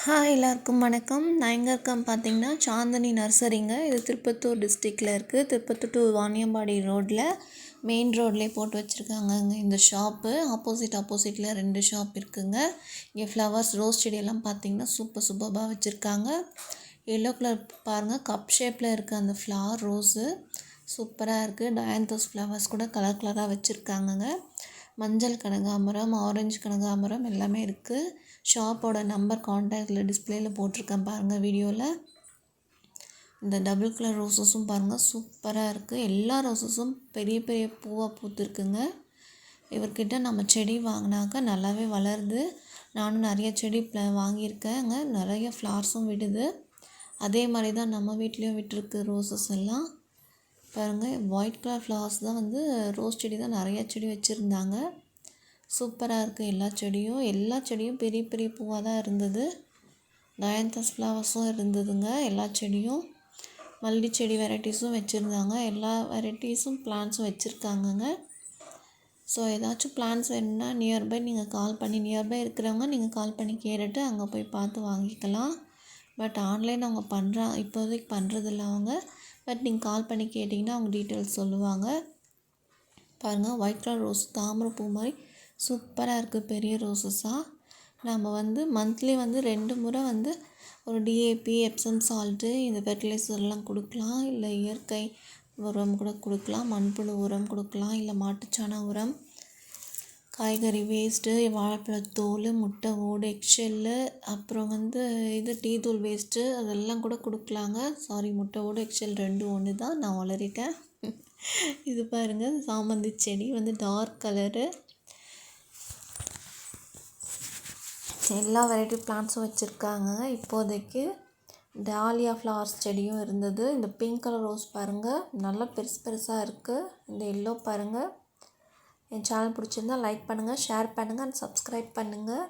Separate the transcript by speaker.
Speaker 1: Hi எல்லாருக்கும் வணக்கம். நான் எங்கே இருக்கேன் பார்த்தீங்கன்னா சாந்தினி நர்சரிங்க. இது திருப்பத்தூர் டிஸ்ட்ரிக்டில் இருக்குது. திருப்பத்தூர் டு வாணியம்பாடி ரோட்டில் மெயின் ரோட்லேயே போட்டு வச்சுருக்காங்கங்க இந்த ஷாப்பு. ஆப்போசிட்டில் 2 ஷாப் இருக்குங்க. இங்கே ஃப்ளவர்ஸ் ரோஸ் செடியெல்லாம் பார்த்தீங்கன்னா சூப்பராக வச்சுருக்காங்க. எல்லோ கலர் பாருங்கள், கப் ஷேப்பில் இருக்குது அந்த ஃப்ளவர் ரோஸு சூப்பராக இருக்குது. டயாந்தோஸ் ஃப்ளவர்ஸ் கூட கலராக வச்சுருக்காங்கங்க. மஞ்சள் கனகாம்பரம், ஆரஞ்சு கனகாம்பரம் எல்லாமே இருக்குது. ஷாப்போட நம்பர் கான்டாக்டில் டிஸ்பிளேயில் போட்டிருக்கேன் பாருங்கள் வீடியோவில். இந்த டபுள் கலர் ரோஸஸும் பாருங்கள் சூப்பராக இருக்குது. எல்லா ரோஸஸும் பெரிய பூவாக பூத்துருக்குங்க. இவர்கிட்ட நம்ம செடி வாங்கினாக்கா நல்லாவே வளருது. நானும் நிறைய செடி வாங்கியிருக்கேங்க. நிறைய ஃப்ளார்ஸும் விடுது. அதே மாதிரி தான் நம்ம வீட்லேயும் விட்டுருக்கு ரோஸஸ் எல்லாம் பாருங்கள். ஒயிட் கலர் ஃப்ளவர்ஸ் தான் ரோஸ் செடி தான் நிறைய செடி வச்சுருந்தாங்க. சூப்பராக இருக்குது எல்லா செடியும் பெரிய பூவாக தான் இருந்தது. டயாந்தஸ் ஃப்ளவர்ஸும் இருந்ததுங்க. எல்லா செடியும் மல்லி செடி வெரைட்டிஸும் வச்சுருந்தாங்க. எல்லா வெரைட்டிஸும் பிளான்ஸும் வச்சுருக்காங்கங்க. ஸோ ஏதாச்சும் பிளான்ஸ் வேணும்னா நியர்பை இருக்கிறவங்க நீங்கள் கால் பண்ணி கேட்டுட்டு அங்கே போய் பார்த்து வாங்கிக்கலாம். பட் ஆன்லைன் அவங்க இப்போதைக்கு பண்ணுறதில்ல அவங்க. பட் நீங்கள் கால் பண்ணி கேட்டிங்கன்னா அவங்க டீட்டெயில்ஸ் சொல்லுவாங்க. பாருங்கள், ஒயிட் கலர் ரோஸ் தாமரை பூ மாதிரி சூப்பராக இருக்குது. பெரிய ரோஸஸாக நம்ம மந்த்லி 2 முறை ஒரு டிஏபி, எப்சம் சால்ட்டு, இந்த ஃபெர்டிலைசர்லாம் கொடுக்கலாம். இல்லை இயற்கை உரம் கூட கொடுக்கலாம். மண்புழு உரம் கொடுக்கலாம். இல்லை மாட்டுச்சாண உரம், காய்கறி வேஸ்ட்டு, வாழைப்பழத்தோல், முட்டை ஓடு, எக்ஷெல்லு, அப்புறம் இது டீ தூள் வேஸ்ட்டு அதெல்லாம் கூட கொடுக்கலாங்க. முட்டை ஓடு எக்ஷெல் 2 ஒன்று தான், நான் வளரிட்டேன். இது பாருங்கள், சாமந்தி செடி டார்க் கலரு. எல்லா வெரைட்டி பிளான்ட்ஸும் வச்சுருக்காங்க. இப்போதைக்கு டாலியா ஃப்ளவர்ஸ் செடியும் இருந்தது. இந்த பிங்க் கலர் ரோஸ் பாருங்கள், நல்லா பெருசாக இருக்குது. இந்த எல்லோ பாருங்கள். என் சேனல் பிடிச்சிருந்தால் லைக் பண்ணுங்கள், ஷேர் பண்ணுங்கள் அண்ட் சப்ஸ்கிரைப் பண்ணுங்கள்.